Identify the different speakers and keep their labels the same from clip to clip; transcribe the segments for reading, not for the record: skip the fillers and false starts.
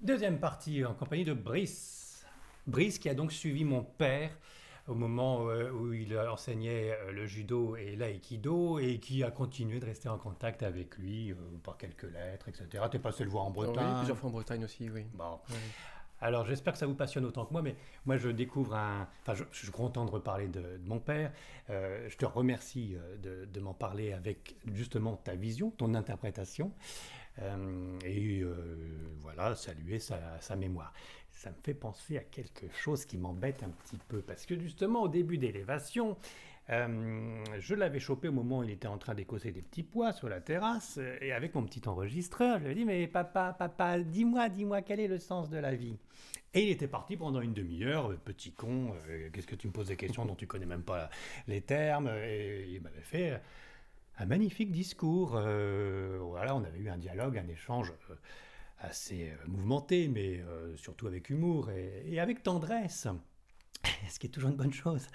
Speaker 1: Deuxième partie en compagnie de Brice. Brice qui a donc suivi mon père au moment où il enseignait le judo et l'aïkido et qui a continué de rester en contact avec lui par quelques lettres, etc. T'es passé le voir en
Speaker 2: Oui,
Speaker 1: Bretagne.
Speaker 2: plusieurs fois en Bretagne aussi, oui.
Speaker 1: Bon.
Speaker 2: Oui.
Speaker 1: Alors j'espère que ça vous passionne autant que moi, mais moi je découvre un... Enfin, je suis content de reparler de mon père. Je te remercie de m'en parler avec justement ta vision, ton interprétation, voilà, saluer sa mémoire. Ça me fait penser à quelque chose qui m'embête un petit peu, parce que justement au début d'élévation, je l'avais chopé au moment où il était en train d'écosser des petits pois sur la terrasse, et avec mon petit enregistreur, je lui ai dit, mais papa, dis-moi, quel est le sens de la vie? Et il était parti pendant une demi-heure, petit con, qu'est-ce que tu me poses des questions dont tu connais même pas les termes, et il m'avait fait un magnifique discours. Voilà, on avait eu un dialogue, un échange assez mouvementé, mais surtout avec humour et avec tendresse, ce qui est toujours une bonne chose.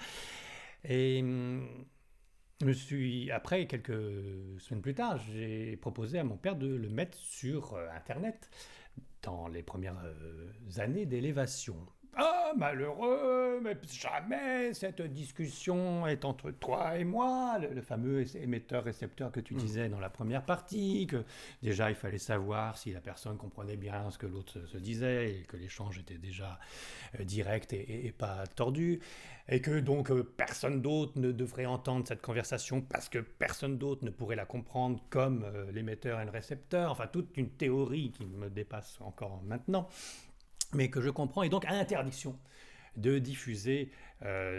Speaker 1: Et après, quelques semaines plus tard, j'ai proposé à mon père de le mettre sur Internet dans les premières années d'élévation. Ah, malheureux, mais jamais cette discussion est entre toi et moi, le fameux émetteur-récepteur que tu disais dans la première partie, que déjà il fallait savoir si la personne comprenait bien ce que l'autre se disait et que l'échange était déjà direct et pas tordu, et que donc personne d'autre ne devrait entendre cette conversation parce que personne d'autre ne pourrait la comprendre comme l'émetteur et le récepteur, enfin toute une théorie qui me dépasse encore maintenant, mais que je comprends, et donc à l'interdiction de diffuser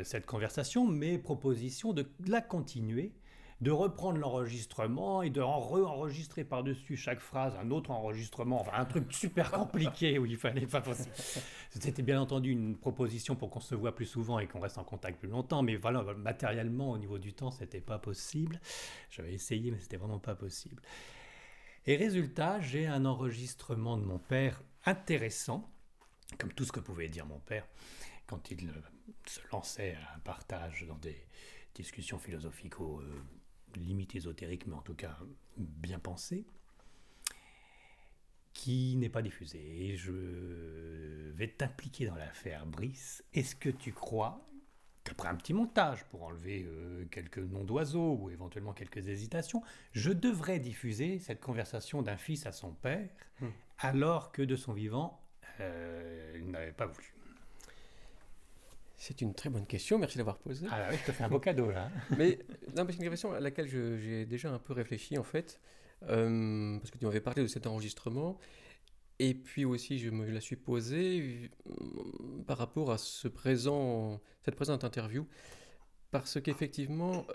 Speaker 1: cette conversation, mais proposition de la continuer, de reprendre l'enregistrement et de re-enregistrer par-dessus chaque phrase un autre enregistrement, enfin un truc super compliqué où il fallait pas possible. C'était bien entendu une proposition pour qu'on se voit plus souvent et qu'on reste en contact plus longtemps, mais voilà, matériellement au niveau du temps, c'était pas possible. J'avais essayé, mais c'était vraiment pas possible. Et résultat, j'ai un enregistrement de mon père intéressant, comme tout ce que pouvait dire mon père quand il se lançait à un partage dans des discussions philosophiques limite ésotériques, mais en tout cas bien pensées, qui n'est pas diffusé. Et je vais t'impliquer dans l'affaire, Brice. Est-ce que tu crois qu'après un petit montage pour enlever quelques noms d'oiseaux ou éventuellement quelques hésitations, je devrais diffuser cette conversation d'un fils à son père, alors que de son vivant, il n'avait pas voulu?
Speaker 2: C'est une très bonne question, merci d'avoir posé.
Speaker 1: Ah oui, je te fais un beau cadeau là.
Speaker 2: Mais non, mais c'est une question à laquelle j'ai déjà un peu réfléchi en fait, parce que tu m'avais parlé de cet enregistrement, et puis aussi je me la suis posée par rapport à cette présente interview, parce qu'effectivement,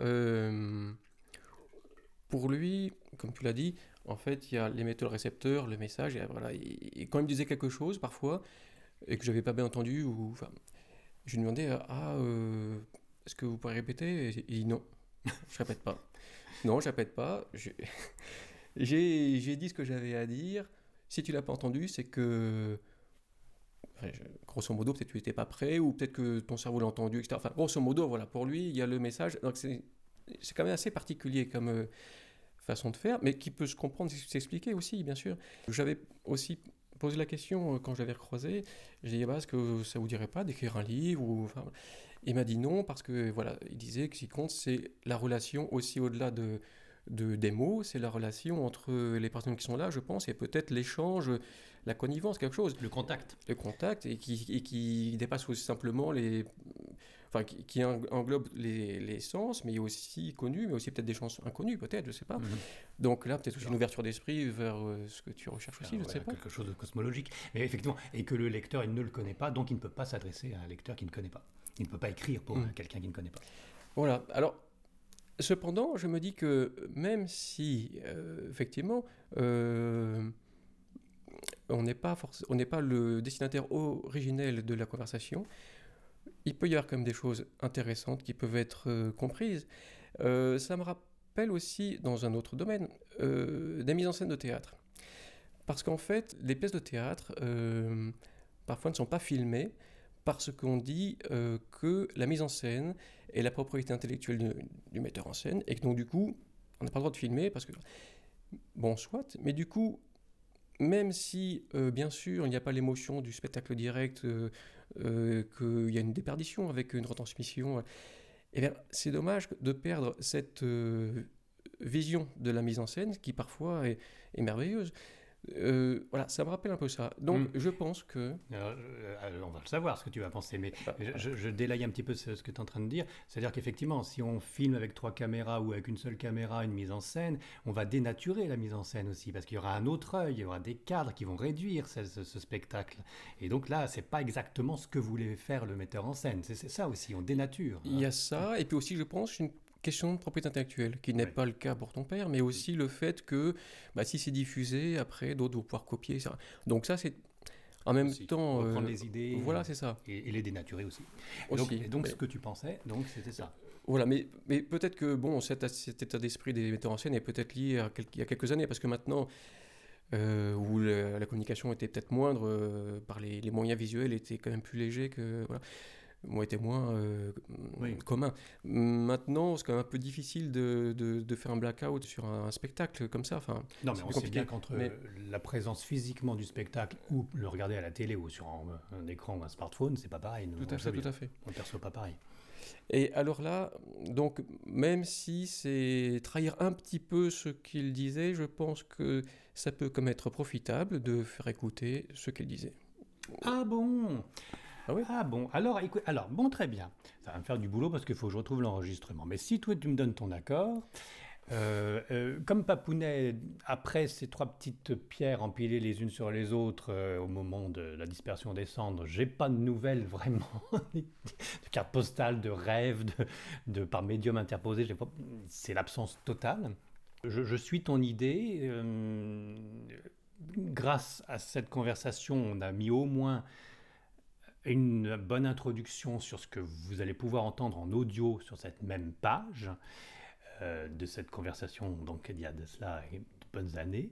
Speaker 2: pour lui, comme tu l'as dit, en fait, il y a l'émetteur-récepteur, le message, et voilà, et quand il me disait quelque chose parfois, et que j'avais pas bien entendu, ou enfin, je lui demandais est-ce que vous pourriez répéter? Et il dit non, je répète pas. Non, je répète pas. J'ai dit ce que j'avais à dire. Si tu l'as pas entendu, c'est que enfin, grosso modo, peut-être que tu n'étais pas prêt, ou peut-être que ton cerveau l'a entendu, etc. Enfin, grosso modo, voilà, pour lui, il y a le message. Donc c'est quand même assez particulier comme façon de faire, mais qui peut se comprendre, s'expliquer aussi, bien sûr. J'avais aussi posé la question quand je l'avais recroisé. J'ai dit, bah, est-ce que ça vous dirait pas d'écrire un livre ou, enfin, il m'a dit non, parce que voilà, il disait que ce qui compte, c'est la relation aussi au-delà des mots, c'est la relation entre les personnes qui sont là, je pense, et peut-être l'échange, la connivence, quelque chose.
Speaker 1: Le contact.
Speaker 2: Le contact, et qui dépasse aussi simplement enfin, qui englobe les sens, mais aussi connus, mais aussi peut-être des sens inconnus, peut-être, je sais pas. Donc là, peut-être aussi une ouverture d'esprit vers ce que tu recherches aussi, je ne sais pas.
Speaker 1: Quelque chose de cosmologique. Mais effectivement, et que le lecteur, il ne le connaît pas, donc il ne peut pas s'adresser à un lecteur qui ne connaît pas. Il ne peut pas écrire pour quelqu'un qui ne connaît pas.
Speaker 2: Voilà. Alors, cependant, je me dis que même si, effectivement, on n'est pas le destinataire originel de la conversation, il peut y avoir quand même des choses intéressantes qui peuvent être comprises. Ça me rappelle aussi, dans un autre domaine, des mises en scène de théâtre. Parce qu'en fait, les pièces de théâtre, parfois ne sont pas filmées, parce qu'on dit que la mise en scène est la propriété intellectuelle du metteur en scène, et que donc du coup, on n'a pas le droit de filmer, parce que, bon, soit, mais du coup, même si, bien sûr, il n'y a pas l'émotion du spectacle direct, qu'il y a une déperdition avec une retransmission, eh bien, c'est dommage de perdre cette vision de la mise en scène qui parfois est merveilleuse. Voilà, ça me rappelle un peu ça. Donc, je pense que...
Speaker 1: On va le savoir ce que tu vas penser, mais
Speaker 2: Ah,
Speaker 1: je délaye un petit peu ce que tu es en train de dire. C'est-à-dire qu'effectivement, si on filme avec 3 caméras ou avec une seule caméra une mise en scène, on va dénaturer la mise en scène aussi, parce qu'il y aura un autre œil, il y aura des cadres qui vont réduire ce spectacle. Et donc là, c'est pas exactement ce que voulait faire le metteur en scène. C'est ça aussi, on dénature.
Speaker 2: il y a ça, et puis aussi, je pense, une question de propriété intellectuelle, qui n'est
Speaker 1: Oui.
Speaker 2: pas le cas pour ton père, mais aussi le fait que si c'est diffusé, après, d'autres vont pouvoir copier, ça. Donc ça, c'est en même
Speaker 1: Aussi.
Speaker 2: temps...
Speaker 1: Reprendre les idées
Speaker 2: voilà, c'est ça.
Speaker 1: et les dénaturer aussi.
Speaker 2: Aussi.
Speaker 1: Et donc
Speaker 2: Mais-
Speaker 1: ce que tu pensais, donc c'était ça.
Speaker 2: Voilà, mais peut-être que bon, cet état d'esprit des metteurs en scène est peut-être lié à il y a quelques années, parce que maintenant, où la communication était peut-être moindre, par les moyens visuels étaient quand même plus légers que voilà, étaient moins
Speaker 1: Oui.
Speaker 2: communs. Maintenant, c'est quand même un peu difficile de faire un blackout sur un spectacle comme ça. Enfin,
Speaker 1: Non, mais
Speaker 2: c'est
Speaker 1: on
Speaker 2: plus
Speaker 1: sait
Speaker 2: compliqué.
Speaker 1: bien qu'entre
Speaker 2: Mais
Speaker 1: la présence physiquement du spectacle ou le regarder à la télé ou sur un écran ou un smartphone, c'est pas pareil.
Speaker 2: tout à fait, tout à fait.
Speaker 1: On ne perçoit pas pareil.
Speaker 2: Et alors là, donc, même si c'est trahir un petit peu ce qu'il disait, je pense que ça peut comme être profitable de faire écouter ce qu'il disait.
Speaker 1: Ah bon?
Speaker 2: Ah oui?
Speaker 1: Ah bon? Alors, écoute, alors, bon, très bien. Ça va me faire du boulot parce qu'il faut que je retrouve l'enregistrement. Mais si toi, tu me donnes ton accord, comme Papounet, après ces 3 petites pierres empilées les unes sur les autres au moment de la dispersion des cendres, j'ai pas de nouvelles vraiment de cartes postales, de rêves, par médium interposé. C'est l'absence totale. Je suis ton idée. Grâce à cette conversation, on a mis au moins une bonne introduction sur ce que vous allez pouvoir entendre en audio sur cette même page de cette conversation, donc il y a de cela de bonnes années.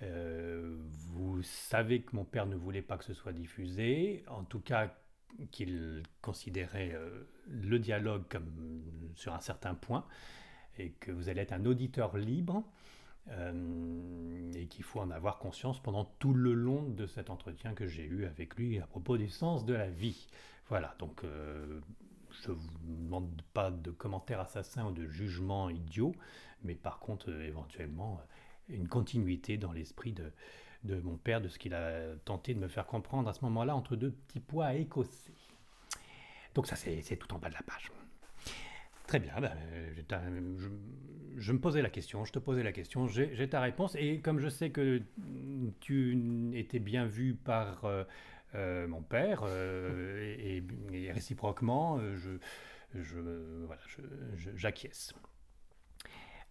Speaker 1: Vous savez que mon père ne voulait pas que ce soit diffusé, en tout cas qu'il considérait le dialogue comme sur un certain point, et que vous allez être un auditeur libre, et qu'il faut en avoir conscience pendant tout le long de cet entretien que j'ai eu avec lui à propos du sens de la vie. Voilà, donc je ne vous demande pas de commentaires assassins ou de jugements idiots, mais par contre, éventuellement, une continuité dans l'esprit de mon père, de ce qu'il a tenté de me faire comprendre à ce moment-là entre 2 petits pois écossais. Donc ça, c'est tout en bas de la page. Très bien, je me posais la question, je te posais la question, j'ai ta réponse, et comme je sais que tu étais bien vu par mon père, et réciproquement, j'acquiesce.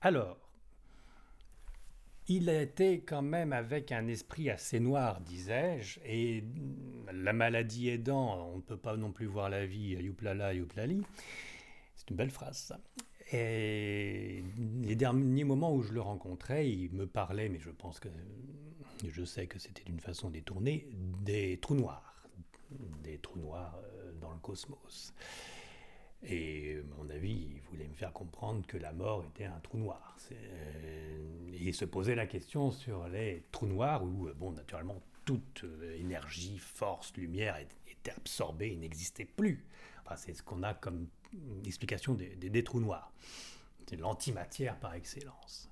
Speaker 1: Alors, il était quand même avec un esprit assez noir, disais-je, et la maladie aidant, on ne peut pas non plus voir la vie youplala, youplali. C'est une belle phrase, ça. Et les derniers moments où je le rencontrais, il me parlait, mais je sais que c'était d'une façon détournée, des trous noirs. Des trous noirs dans le cosmos. Et à mon avis, il voulait me faire comprendre que la mort était un trou noir. Et il se posait la question sur les trous noirs où, bon, naturellement, toute énergie, force, lumière était absorbée et n'existait plus. Enfin, c'est ce qu'on a comme explication des trous noirs. C'est l'antimatière par excellence.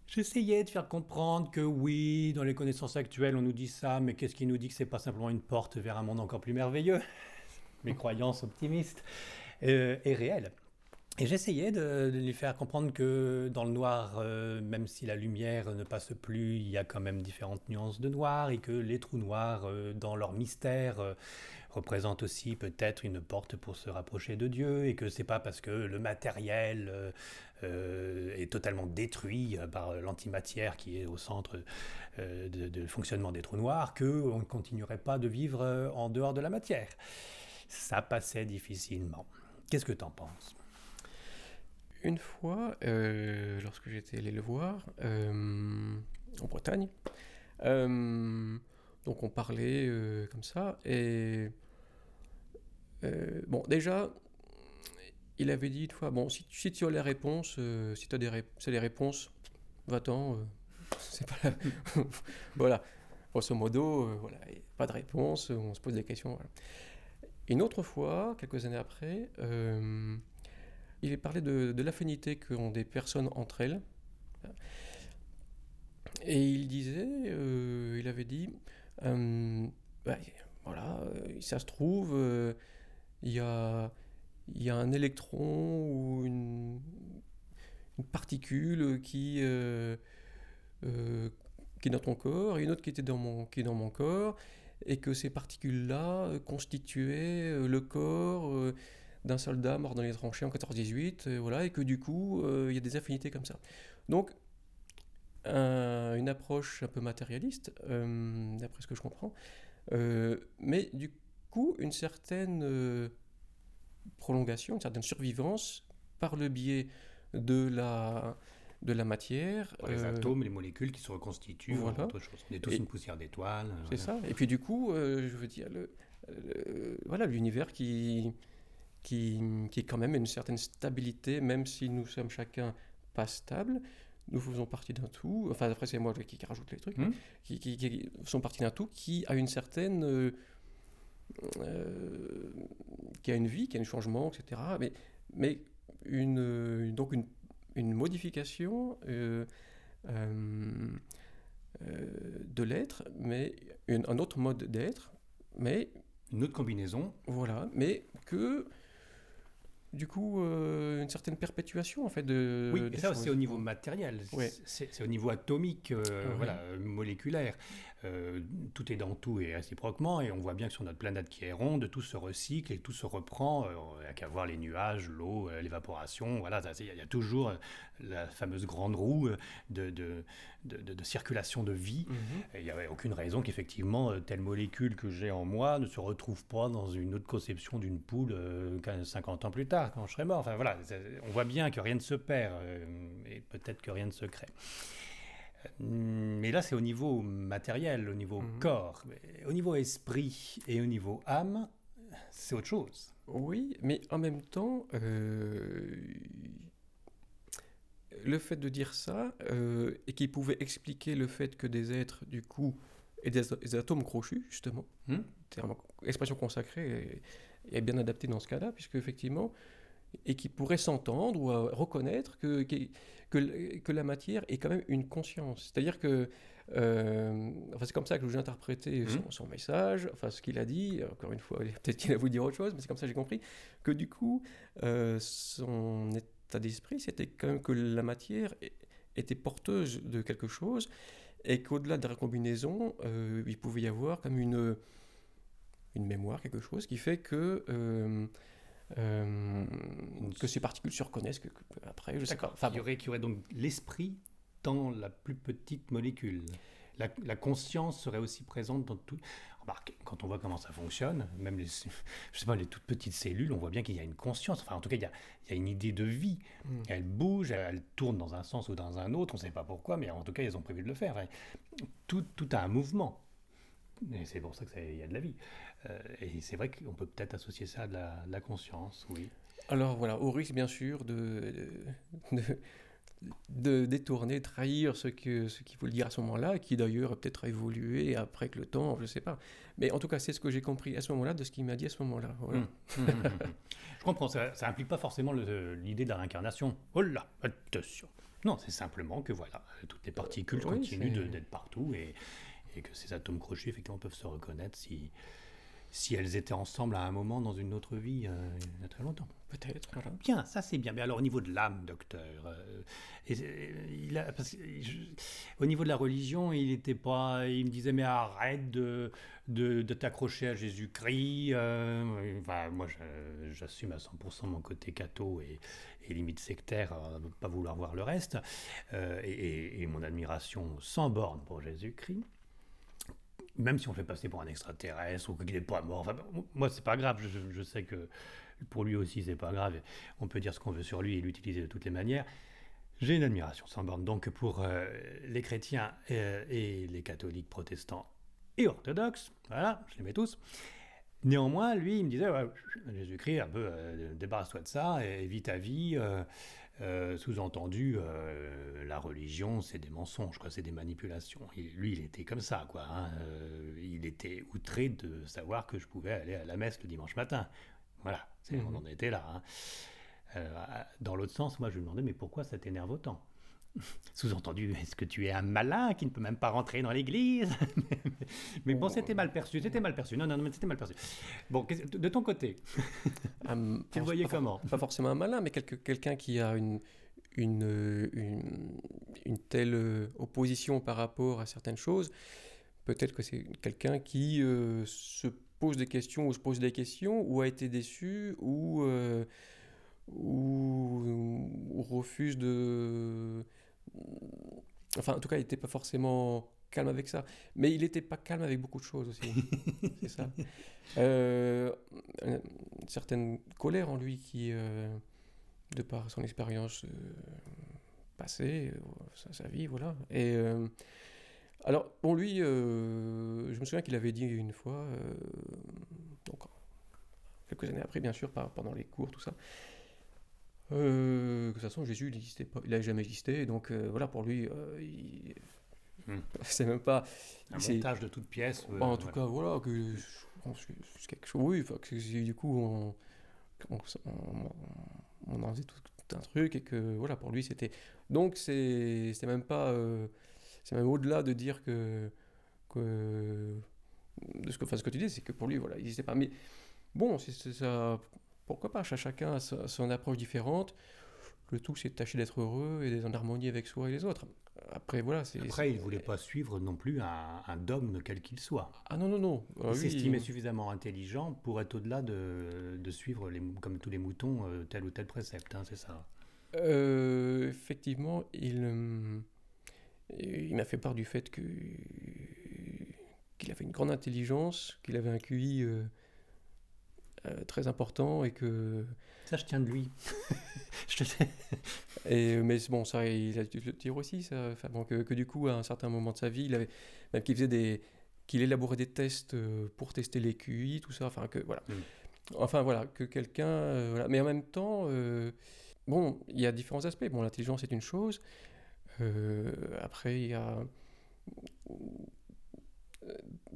Speaker 1: J'essayais de faire comprendre que oui, dans les connaissances actuelles, on nous dit ça, mais qu'est-ce qui nous dit que c'est pas simplement une porte vers un monde encore plus merveilleux? Mes croyances optimistes et réelles. Et j'essayais de lui faire comprendre que dans le noir, même si la lumière ne passe plus, il y a quand même différentes nuances de noir, et que les trous noirs, dans leur mystère, représentent aussi peut-être une porte pour se rapprocher de Dieu, et que c'est pas parce que le matériel est totalement détruit par l'antimatière qui est au centre de fonctionnement des trous noirs qu'on ne continuerait pas de vivre en dehors de la matière. Ça passait difficilement. Qu'est-ce que t'en penses?
Speaker 2: Une fois, lorsque j'étais allé le voir, en Bretagne, donc on parlait comme ça, et bon, déjà, il avait dit une fois, bon, si tu as les réponses, si tu as des réponses, va-t'en, c'est pas la... Voilà, grosso modo, voilà, et pas de réponse, on se pose des questions. Voilà. Une autre fois, quelques années après, il est parlé de l'affinité qu'ont des personnes entre elles. Et il disait, il avait dit, euh, bah, voilà, ça se trouve, il y a, il y a un électron ou une particule qui est dans ton corps et une autre qui est dans mon corps, et que ces particules-là constituaient le corps d'un soldat mort dans les tranchées en 14-18, voilà, et que du coup, il y a des affinités comme ça. Donc, une approche un peu matérialiste, d'après ce que je comprends, mais du coup, une certaine prolongation, une certaine survivance par le biais de la matière.
Speaker 1: Les atomes, les molécules qui se reconstituent en
Speaker 2: Voilà.
Speaker 1: autre chose. On est tous une poussière d'étoiles.
Speaker 2: C'est ça. Et puis du coup, je veux dire, voilà, l'univers qui est quand même une certaine stabilité, même si nous sommes chacun pas stables, nous faisons partie d'un tout. Enfin, après, c'est moi qui rajoute les trucs, mais qui sont partie d'un tout qui a une certaine. Qui a une vie, qui a un changement, etc. Mais donc une modification de l'être, mais un autre mode d'être, mais
Speaker 1: une autre combinaison.
Speaker 2: voilà, mais que du coup une certaine perpétuation en fait de.
Speaker 1: Oui, et ça c'est au niveau matériel,
Speaker 2: ouais.
Speaker 1: c'est au niveau atomique, voilà, moléculaire. Tout est dans tout et réciproquement, et on voit bien que sur notre planète qui est ronde, tout se recycle et tout se reprend. Il n'y a qu'à voir les nuages, l'eau, l'évaporation. Voilà, il y a toujours la fameuse grande roue de circulation de vie. Il n'y avait aucune raison qu'effectivement telle molécule que j'ai en moi ne se retrouve pas dans une autre conception d'une poule 50 ans plus tard, quand je serai mort. Enfin voilà, on voit bien que rien ne se perd et peut-être que rien ne se crée. Mais là, c'est au niveau matériel, au niveau corps. Mais au niveau esprit et au niveau âme, c'est autre chose.
Speaker 2: Oui, mais en même temps, le fait de dire ça, et qui pouvait expliquer le fait que des êtres, du coup, et des atomes crochus, justement, expression consacrée est bien adaptée dans ce cas-là, puisque effectivement, et qui pourrait s'entendre ou reconnaître que la matière est quand même une conscience. C'est-à-dire que, enfin, c'est comme ça que j'ai interprété son message, enfin ce qu'il a dit, encore une fois, peut-être qu'il a voulu dire autre chose, mais c'est comme ça que j'ai compris, que du coup, son état d'esprit, c'était quand même que la matière était porteuse de quelque chose, et qu'au-delà de la recombinaison, il pouvait y avoir comme une mémoire, quelque chose qui fait que ces particules se reconnaissent après, je sais pas.
Speaker 1: Enfin, il y aurait donc l'esprit dans la plus petite molécule. La conscience serait aussi présente dans tout. Remarque, quand on voit comment ça fonctionne, même les toutes petites cellules, on voit bien qu'il y a une conscience. Enfin, en tout cas, il y a une idée de vie. Elle bouge, elle tourne dans un sens ou dans un autre. On ne sait pas pourquoi, mais en tout cas, ils ont prévu de le faire. Tout a un mouvement. Et c'est pour ça qu'il y a de la vie. Et c'est vrai qu'on peut peut-être associer ça à de la conscience, oui.
Speaker 2: Alors voilà, au risque bien sûr de détourner, trahir ce qu'il voulait dire à ce moment-là, qui d'ailleurs peut-être a évolué après que le temps, je ne sais pas. Mais en tout cas, c'est ce que j'ai compris à ce moment-là de ce qu'il m'a dit à ce moment-là. Voilà.
Speaker 1: Je comprends, ça implique pas forcément l'idée de la réincarnation. Oh là, attention. Non, c'est simplement que voilà, toutes les particules continuent d'être partout et que ces atomes crochus, effectivement, peuvent se reconnaître si elles étaient ensemble à un moment dans une autre vie, il y a très longtemps.
Speaker 2: Peut-être, voilà.
Speaker 1: Bien, ça c'est bien. Mais alors au niveau de l'âme, docteur, au niveau de la religion, il me disait mais arrête de t'accrocher à Jésus-Christ. Enfin, moi j'assume à 100% mon côté catho et limite sectaire, ne pas vouloir voir le reste, et mon admiration sans borne pour Jésus-Christ. Même si on le fait passer pour un extraterrestre ou qu'il n'est pas mort, enfin, moi c'est pas grave, je sais que pour lui aussi c'est pas grave, on peut dire ce qu'on veut sur lui et l'utiliser de toutes les manières. J'ai une admiration sans borne donc pour les chrétiens et les catholiques protestants et orthodoxes, voilà, je les mets tous. Néanmoins, lui, il me disait, Jésus-Christ, un peu, débarrasse-toi de ça, et vis ta vie, Sous-entendu, la religion, c'est des mensonges, quoi, c'est des manipulations. Lui, il était comme ça, quoi. Hein. Il était outré de savoir que je pouvais aller à la messe le dimanche matin. Voilà, on en était là. Hein. Dans l'autre sens, moi, je lui demandais, mais pourquoi ça t'énerve autant? Sous-entendu, est-ce que tu es un malin qui ne peut même pas rentrer dans l'église? Mais bon, c'était mal perçu, c'était mal perçu. Non, non, mais c'était mal perçu. Bon, de ton côté, tu le voyais comment?
Speaker 2: Pas forcément un malin, mais quelqu'un qui a une, une telle opposition par rapport à certaines choses. Peut-être que c'est quelqu'un qui se pose des questions ou se pose des questions ou a été déçu ou refuse de... Enfin, en tout cas, il n'était pas forcément calme avec ça. Mais il n'était pas calme avec beaucoup de choses aussi. C'est ça. Une certaine colère en lui qui, de par son expérience passée, sa vie, voilà. Et alors, bon, lui, je me souviens qu'il avait dit une fois, donc quelques années après, bien sûr, pendant les cours, tout ça, que de toute façon, Jésus, il n'existait pas, il n'avait jamais existé, donc voilà, pour lui, c'est même pas...
Speaker 1: Un montage de toutes pièces.
Speaker 2: En tout cas, voilà, que c'est quelque chose, oui, que du coup, on en faisait tout un truc, et que, voilà, pour lui, c'était... Donc, c'est même pas... c'est même au-delà de dire que de ce que tu dis, c'est que pour lui, voilà, il n'existait pas. Mais bon, c'est ça, pourquoi pas, chacun a son approche différente. Le tout, c'est de tâcher d'être heureux et d'être en harmonie avec soi et les autres. Après, voilà.
Speaker 1: Après, il ne voulait pas suivre non plus un dogme quel qu'il soit.
Speaker 2: Ah non, non, non.
Speaker 1: Il s'estimait suffisamment intelligent pour être au-delà de suivre, comme tous les moutons, tel ou tel précepte, hein, c'est ça.
Speaker 2: Effectivement, il m'a fait part du fait qu'il avait une grande intelligence, qu'il avait un QI très important et que...
Speaker 1: Ça, je tiens de lui.
Speaker 2: Mais bon, ça, il a dû le dire aussi, ça. Enfin, bon, que du coup, à un certain moment de sa vie, même qu'il élaborait des tests pour tester les QI, tout ça. Enfin, que voilà. Enfin, voilà, que quelqu'un... voilà. Mais en même temps, bon, il y a différents aspects. Bon, l'intelligence est une chose. Après, il y a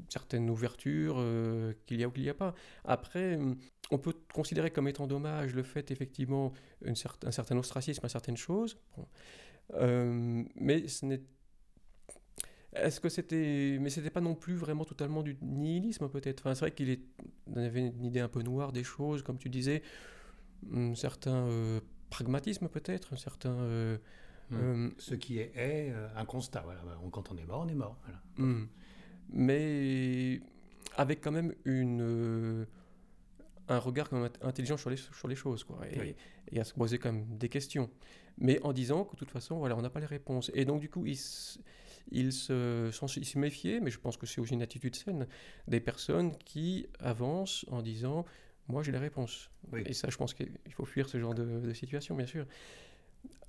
Speaker 2: certaines ouvertures qu'il y a ou qu'il n'y a pas. Après, on peut considérer comme étant dommage le fait, effectivement, un certain ostracisme à certaines choses. Bon. Mais ce n'est... Est-ce que c'était... Mais c'était pas non plus vraiment totalement du nihilisme, peut-être. Enfin, c'est vrai qu'il avait une idée un peu noire des choses, comme tu disais. Un certain pragmatisme, peut-être. Un certain...
Speaker 1: Ce qui est un constat. Voilà. Quand on est mort, on est mort. Voilà.
Speaker 2: Mais avec quand même un regard quand même intelligent sur les choses, quoi, et à se poser quand même des questions. Mais en disant que de toute façon, voilà, on n'a pas les réponses. Et donc du coup, il se méfiait, mais je pense que c'est aussi une attitude saine, des personnes qui avancent en disant « moi j'ai les réponses ». Et ça, je pense qu'il faut fuir ce genre de situation, bien sûr.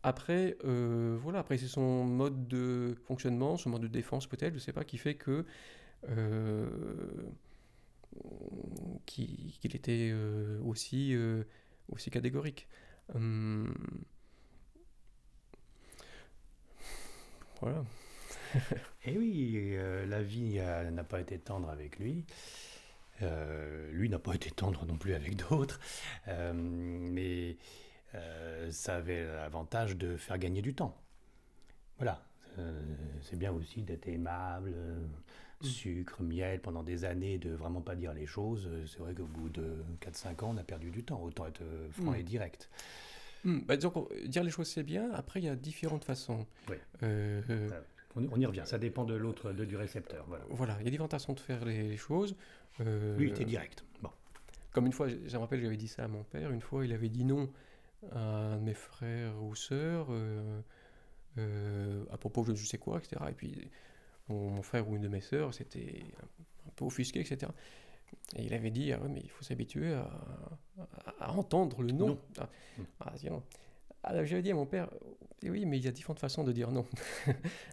Speaker 2: Après, voilà, après c'est son mode de fonctionnement, son mode de défense peut-être, je ne sais pas, qui fait que qu'il était aussi catégorique. Voilà.
Speaker 1: Et oui, la vie n'a pas été tendre avec lui. Lui n'a pas été tendre non plus avec d'autres. Mais ça avait l'avantage de faire gagner du temps. Voilà. C'est bien aussi d'être aimable, sucre, miel, pendant des années, de vraiment pas dire les choses. C'est vrai qu'au bout de 4-5 ans, on a perdu du temps. Autant être franc et direct.
Speaker 2: Bah, disons, dire les choses, c'est bien. Après, il y a différentes façons.
Speaker 1: Oui. On y revient. Ça dépend de l'autre, du récepteur.
Speaker 2: Voilà. Il y a différentes façons de faire les choses.
Speaker 1: Lui, il était direct. Bon.
Speaker 2: Comme une fois, je me rappelle, j'avais dit ça à mon père. Une fois, il avait dit non à un de mes frères ou sœurs à propos de je sais quoi, etc. Et puis, mon frère ou une de mes sœurs, c'était un peu offusqué, etc. Et il avait dit, ah ouais, mais il faut s'habituer à entendre le non. Sinon. Alors j'avais dit à mon père, oui, mais il y a différentes façons de dire non.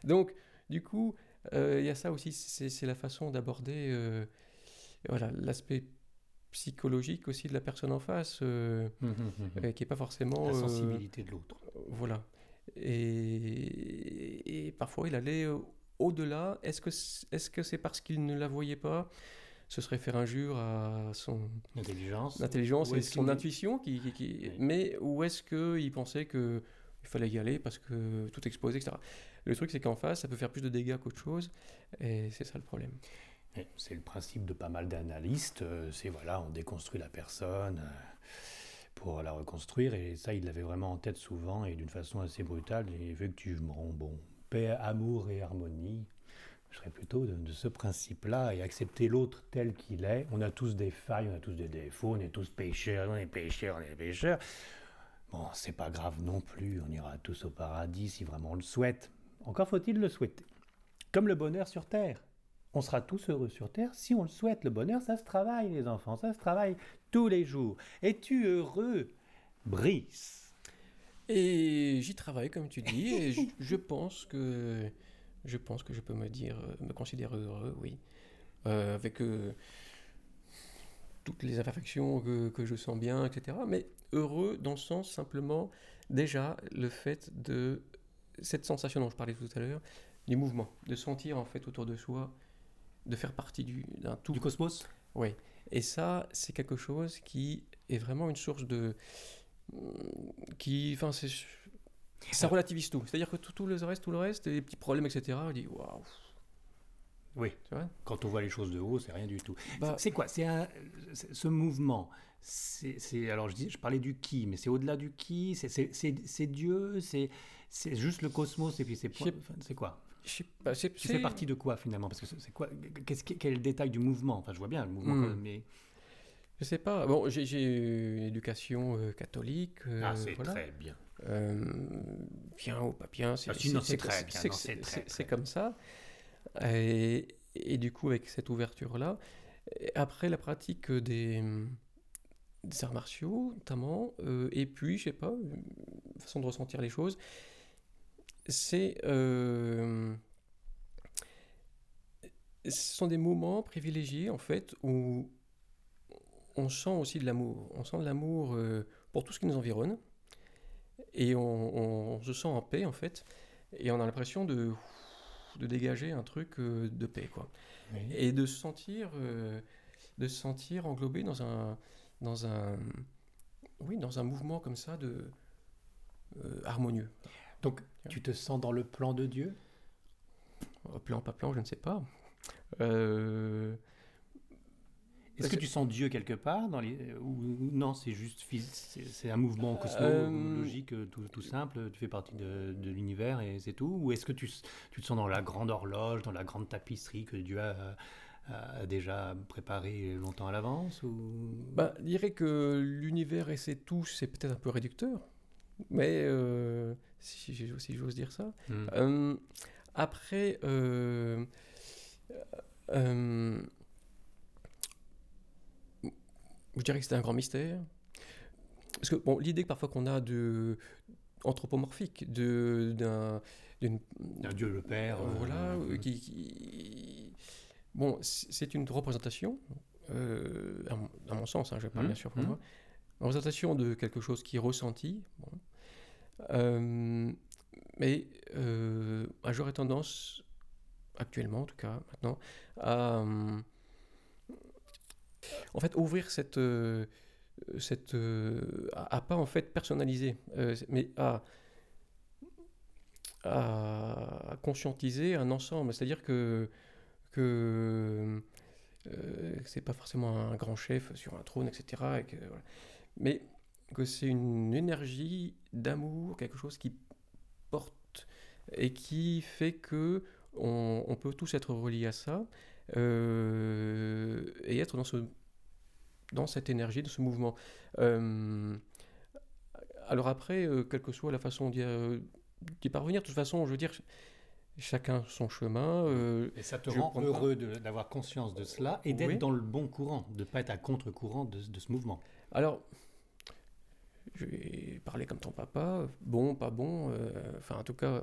Speaker 2: Donc, du coup, il y a ça aussi, c'est la façon d'aborder voilà, l'aspect
Speaker 3: psychologique aussi de la personne en face, qui n'est pas forcément...
Speaker 1: La sensibilité de l'autre.
Speaker 3: Voilà. Et parfois, il allait au-delà. Est-ce que c'est parce qu'il ne la voyait pas? Ce serait faire injure à son intelligence
Speaker 1: Ou
Speaker 3: et
Speaker 1: est-ce
Speaker 3: son
Speaker 1: qu'il-
Speaker 3: intuition.
Speaker 1: Oui.
Speaker 3: Mais où est-ce qu'il pensait qu'il fallait y aller parce que tout exposé, etc. Le truc, c'est qu'en face, ça peut faire plus de dégâts qu'autre chose. Et c'est ça le problème.
Speaker 1: C'est le principe de pas mal d'analystes, c'est voilà, on déconstruit la personne pour la reconstruire, et ça, il l'avait vraiment en tête souvent, et d'une façon assez brutale, et effectivement, bon, paix, amour et harmonie, je serais plutôt de ce principe-là, et accepter l'autre tel qu'il est. On a tous des failles, on a tous des défauts, on est tous pécheurs, on est pécheurs, on est pécheurs. Bon, c'est pas grave non plus, on ira tous au paradis si vraiment on le souhaite. Encore faut-il le souhaiter. Comme le bonheur sur Terre. On sera tous heureux sur Terre si on le souhaite. Le bonheur, ça se travaille, les enfants, ça se travaille tous les jours. Es-tu heureux, Brice?
Speaker 3: Et j'y travaille, comme tu dis, et je pense que je peux me considérer heureux, oui. Avec toutes les imperfections que je sens bien, etc. Mais heureux dans le sens simplement, déjà, le fait de cette sensation dont je parlais tout à l'heure, du mouvement, de sentir en fait autour de soi, de faire partie d'un tout.
Speaker 1: Du cosmos?
Speaker 3: Oui. Et ça, c'est quelque chose qui est vraiment une source de... Enfin, ça relativise tout. C'est-à-dire que tout le reste, les petits problèmes, etc., on dit, waouh.
Speaker 1: Oui.
Speaker 3: Tu vois?
Speaker 1: Quand on voit les choses de haut, c'est rien du tout.
Speaker 3: Bah,
Speaker 1: C'est quoi? Ce mouvement. Alors je parlais du qui, mais c'est au-delà du qui. C'est Dieu. C'est juste le cosmos. Et puis c'est quoi?
Speaker 3: je sais pas,
Speaker 1: Tu fais partie de quoi finalement? Parce que c'est quoi? Quel est le détail du mouvement? Enfin, je vois bien le mouvement, mais
Speaker 3: Je sais pas. Bon, j'ai une éducation catholique.
Speaker 1: c'est
Speaker 3: voilà.
Speaker 1: très bien.
Speaker 3: Bien ou pas bien,
Speaker 1: Ah, sinon, c'est très bien. Non, c'est très, très
Speaker 3: c'est comme ça. Et du coup, avec cette ouverture-là, et après la pratique des arts martiaux, notamment, et puis, je sais pas, une façon de ressentir les choses, c'est... ce sont des moments privilégiés, en fait, où on sent aussi de l'amour. On sent de l'amour pour tout ce qui nous environne, et on se sent en paix, en fait, et on a l'impression de dégager un truc de paix, quoi.
Speaker 1: Oui.
Speaker 3: Et de se sentir englobé dans un, oui, dans un mouvement comme ça harmonieux.
Speaker 1: Donc, tu te sens dans le plan de Dieu?
Speaker 3: Plan, pas plan, je ne sais pas. Euh,
Speaker 1: Est-ce que tu sens Dieu quelque part ou non, c'est juste c'est un mouvement cosmologique tout simple, tu fais partie de l'univers et c'est tout? Ou est-ce que tu te sens dans la grande horloge, dans la grande tapisserie que Dieu a déjà préparée longtemps à l'avance
Speaker 3: je dirais que l'univers et c'est tout, c'est peut-être un peu réducteur, mais si j'ose dire ça. Après, je dirais que c'est un grand mystère. Parce que bon, l'idée que parfois qu'on a anthropomorphique d'un
Speaker 1: Dieu le Père.
Speaker 3: Voilà, bon, c'est une représentation, à mon sens, hein, je parle bien sûr pour moi, une représentation de quelque chose qui est ressenti. Bon. Mais j'aurais tendance, actuellement en tout cas, maintenant, à en fait ouvrir à pas en fait personnaliser, mais à conscientiser un ensemble. C'est-à-dire que c'est pas forcément un grand chef sur un trône, etc. Voilà. Mais que c'est une énergie d'amour, quelque chose qui porte et qui fait que on peut tous être reliés à ça et être dans cette énergie, de ce mouvement. Alors après, quelle que soit la façon d'y parvenir, de toute façon, je veux dire, chacun son chemin.
Speaker 1: Et ça te rend heureux d'avoir conscience de cela et d'être dans le bon courant, de ne pas être à contre-courant de ce mouvement.
Speaker 3: Alors, je vais parler comme ton papa, bon, pas bon, enfin en tout cas,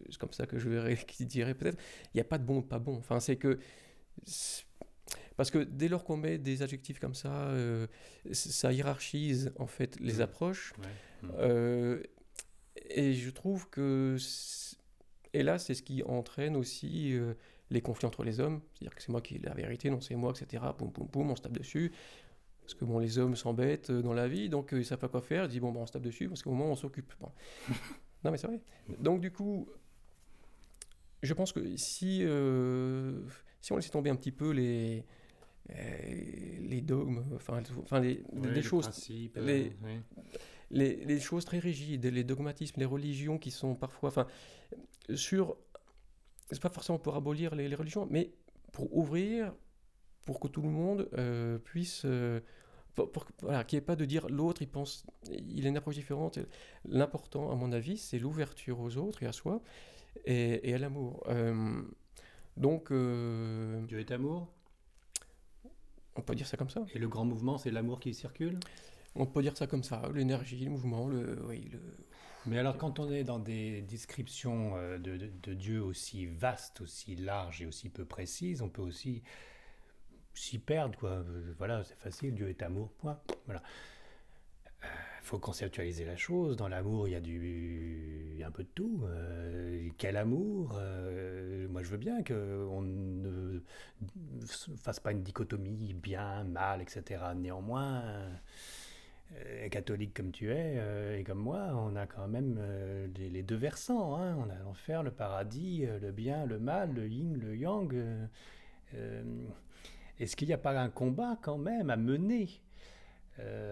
Speaker 3: c'est comme ça que je verrais, qui dirait peut-être, il n'y a pas de bon ou de pas bon. Enfin, c'est que, Parce que dès lors qu'on met des adjectifs comme ça hiérarchise en fait les approches. Et je trouve que et là c'est ce qui entraîne aussi les conflits entre les hommes, c'est-à-dire que c'est moi qui ai la vérité, non c'est moi, etc. Poum poum poum, on se tape dessus. Parce que bon, les hommes s'embêtent dans la vie, donc ils savent pas quoi faire. Ils disent bon, on se tape dessus parce qu'au moment on s'occupe. Bon. Non mais c'est vrai. Donc du coup, je pense que si on laissait tomber un petit peu les dogmes, les choses,
Speaker 1: principes,
Speaker 3: les choses très rigides, les dogmatismes, les religions qui sont parfois, c'est pas forcément pour abolir les religions, mais pour ouvrir, pour que tout le monde puisse, voilà, qu'il n'y ait pas de dire l'autre, il a une approche différente. L'important, à mon avis, c'est l'ouverture aux autres et à soi et à l'amour. Donc,
Speaker 1: Dieu est amour.
Speaker 3: On peut dire ça comme ça.
Speaker 1: Et le grand mouvement, c'est l'amour qui circule.
Speaker 3: On peut dire ça comme ça, l'énergie, le mouvement,
Speaker 1: Mais alors, quand on est dans des descriptions de Dieu aussi vastes, aussi larges et aussi peu précises, on peut aussi s'y perdre, quoi. Voilà, c'est facile, Dieu est amour, point. Voilà. Il faut conceptualiser la chose. Dans l'amour, il y a un peu de tout. Quel amour moi, je veux bien qu'on ne fasse pas une dichotomie bien, mal, etc. Néanmoins, catholique comme tu es et comme moi, on a quand même les deux versants. Hein. On a l'enfer, le paradis, le bien, le mal, le yin, le yang. Est-ce qu'il n'y a pas un combat quand même à mener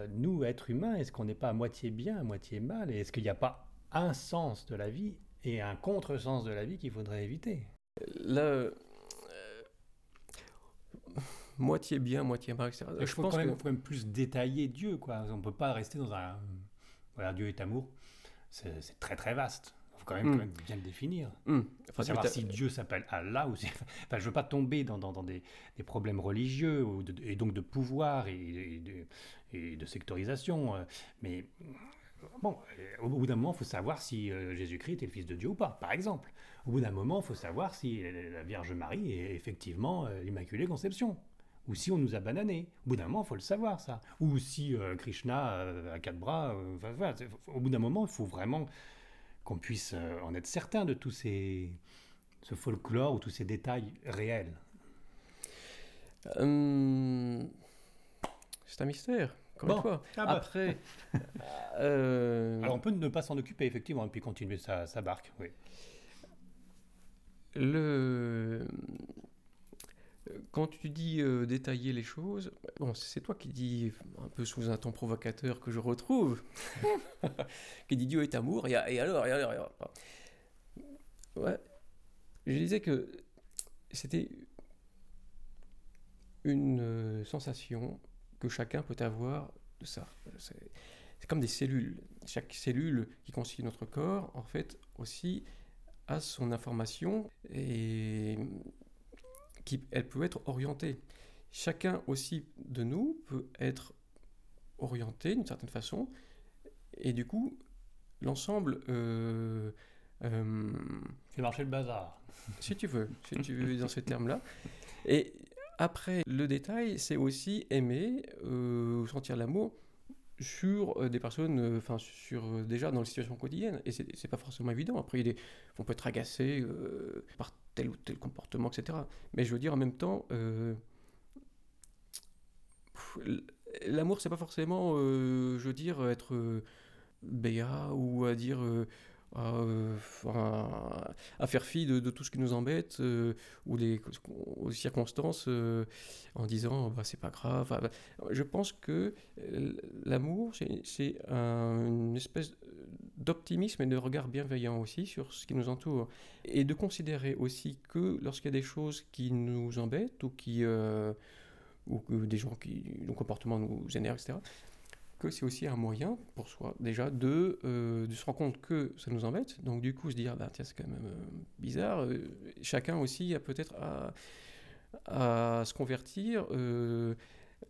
Speaker 1: nous, êtres humains, est-ce qu'on n'est pas à moitié bien, à moitié mal? Et est-ce qu'il n'y a pas un sens de la vie et un contresens de la vie qu'il faudrait éviter?
Speaker 3: Là, moitié bien, moitié mal, etc.
Speaker 1: Il faut quand même plus détailler Dieu, quoi. On ne peut pas rester dans un... Voilà, Dieu est amour. C'est très très vaste. Il faut quand même bien le définir. Il faut savoir si Dieu s'appelle Allah ou si... Enfin, je ne veux pas tomber dans des problèmes religieux et donc de pouvoir et de sectorisation. Mais bon, au bout d'un moment, il faut savoir si Jésus-Christ est le Fils de Dieu ou pas, par exemple. Au bout d'un moment, il faut savoir si la Vierge Marie est effectivement l'Immaculée Conception. Ou si on nous a bananés. Au bout d'un moment, il faut le savoir, ça. Ou si Krishna a 4 bras. Voilà, au bout d'un moment, il faut vraiment qu'on puisse en être certain de tout ce folklore ou tous ces détails réels.
Speaker 3: C'est un mystère, encore une fois. Après...
Speaker 1: Alors on peut ne pas s'en occuper, effectivement, et puis continuer sa barque. Oui.
Speaker 3: Quand tu dis détailler les choses, bon, c'est toi qui dis, un peu sous un ton provocateur que je retrouve, qui dit Dieu est amour, et alors. Ouais. Je disais que c'était une sensation que chacun peut avoir de ça. C'est comme des cellules. Chaque cellule qui constitue notre corps, en fait, aussi a son information et elle peut être orientée. Chacun aussi de nous peut être orienté d'une certaine façon, et du coup, l'ensemble...
Speaker 1: fait marcher le bazar.
Speaker 3: Si tu veux dans ces termes-là. Et après, le détail, c'est aussi aimer, sentir l'amour sur des personnes, déjà dans les situations quotidiennes. Et c'est pas forcément évident. Après, on peut être agacé par tel ou tel comportement, etc. Mais je veux dire, en même temps, l'amour, c'est pas forcément, être béat ou à dire... à faire fi de tout ce qui nous embête ou aux circonstances en disant c'est pas grave. Je pense que l'amour c'est une espèce d'optimisme et de regard bienveillant aussi sur ce qui nous entoure, et de considérer aussi que lorsqu'il y a des choses qui nous embêtent ou que des gens dont comportement nous énerve, etc., que c'est aussi un moyen pour soi déjà de se rendre compte que ça nous embête, donc du coup se dire tiens, c'est quand même bizarre, chacun aussi a peut-être à se convertir,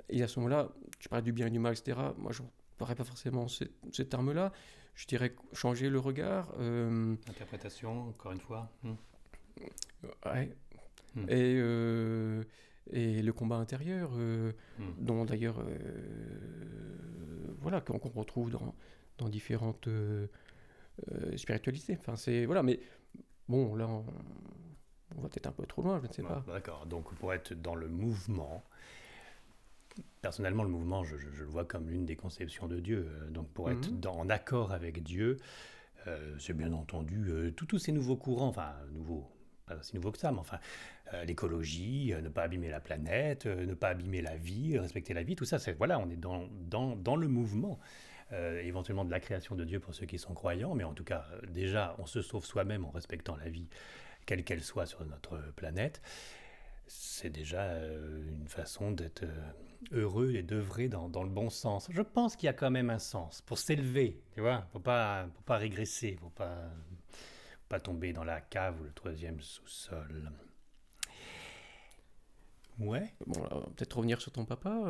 Speaker 3: et à ce moment-là tu parlais du bien et du mal, etc. Moi je ne parlerais pas forcément ces termes-là, je dirais changer le regard,
Speaker 1: interprétation encore une fois.
Speaker 3: Ouais. Et le combat intérieur, dont d'ailleurs, voilà, qu'on retrouve dans différentes spiritualités. Enfin, c'est voilà, mais bon, là, on va peut-être un peu trop loin, je ne sais pas.
Speaker 1: D'accord. Donc, pour être dans le mouvement, personnellement, le mouvement, je le vois comme l'une des conceptions de Dieu. Donc, pour être en accord avec Dieu, c'est bien entendu tous ces nouveaux courants, enfin, pas aussi nouveaux que ça, mais enfin, l'écologie, ne pas abîmer la planète, ne pas abîmer la vie, respecter la vie, tout ça, voilà, on est dans le mouvement. Éventuellement de la création de Dieu pour ceux qui sont croyants, mais en tout cas, déjà, on se sauve soi-même en respectant la vie, quelle qu'elle soit sur notre planète. C'est déjà une façon d'être heureux et d'œuvrer dans le bon sens. Je pense qu'il y a quand même un sens pour s'élever, tu vois, pour pas régresser, pour pas tomber dans la cave ou le troisième sous-sol. Ouais.
Speaker 3: Bon, là, peut-être revenir sur ton papa.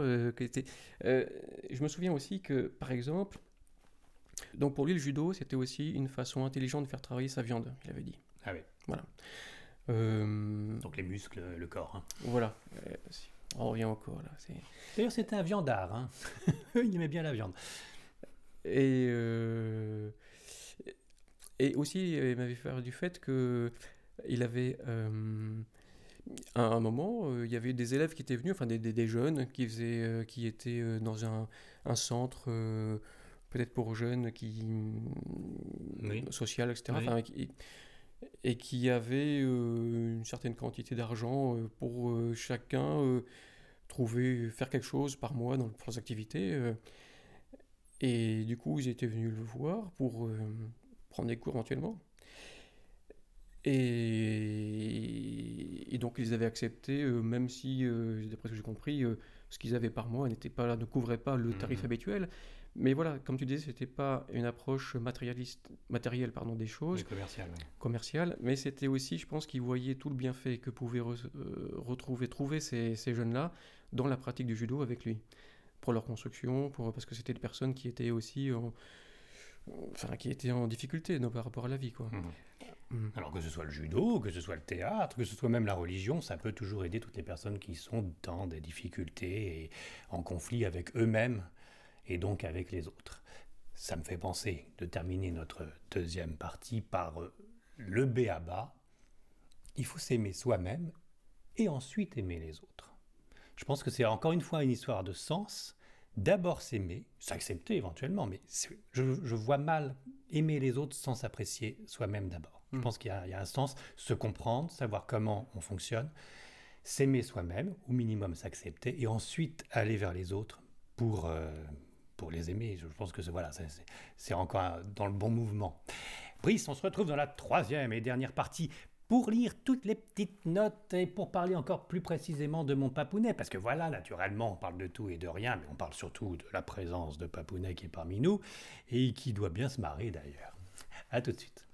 Speaker 3: Je me souviens aussi que, par exemple, donc pour lui, le judo, c'était aussi une façon intelligente de faire travailler sa viande, il avait dit.
Speaker 1: Ah oui.
Speaker 3: Voilà.
Speaker 1: Donc les muscles, le corps. Hein.
Speaker 3: Voilà. On revient encore là.
Speaker 1: D'ailleurs, c'était un viandard. Hein. Il aimait bien la viande.
Speaker 3: Et aussi, il m'avait fait du fait que il avait à un moment, il y avait des élèves qui étaient venus, enfin des jeunes qui étaient dans un centre peut-être pour jeunes social, etc.
Speaker 1: Oui.
Speaker 3: Enfin, et qui avaient une certaine quantité d'argent pour chacun faire quelque chose par mois dans leurs activités. Et du coup, ils étaient venus le voir pour prendre des cours éventuellement. Et donc ils avaient accepté, même si, d'après ce que j'ai compris, ce qu'ils avaient par mois ne couvrait pas le tarif habituel. Mais voilà, comme tu disais, c'était pas une approche matérielle des choses,
Speaker 1: commerciale,
Speaker 3: mais c'était aussi, je pense, qu'ils voyaient tout le bienfait que pouvaient trouver ces jeunes-là dans la pratique du judo avec lui, pour leur construction, parce que c'était des personnes qui étaient aussi qui étaient en difficulté par rapport à la vie, quoi.
Speaker 1: Alors que ce soit le judo, que ce soit le théâtre, que ce soit même la religion, ça peut toujours aider toutes les personnes qui sont dans des difficultés et en conflit avec eux-mêmes et donc avec les autres. Ça me fait penser de terminer notre deuxième partie par le b.a.-ba. Il faut s'aimer soi-même et ensuite aimer les autres. Je pense que c'est encore une fois une histoire de sens. D'abord s'aimer, s'accepter éventuellement, mais je vois mal aimer les autres sans s'apprécier soi-même d'abord. Je pense qu'il y a un sens, se comprendre, savoir comment on fonctionne, s'aimer soi-même, au minimum s'accepter, et ensuite aller vers les autres pour les aimer. Je pense que c'est encore dans le bon mouvement. Brice, on se retrouve dans la troisième et dernière partie pour lire toutes les petites notes et pour parler encore plus précisément de mon papounet. Parce que voilà, naturellement, on parle de tout et de rien, mais on parle surtout de la présence de Papounet qui est parmi nous et qui doit bien se marrer d'ailleurs. À tout de suite.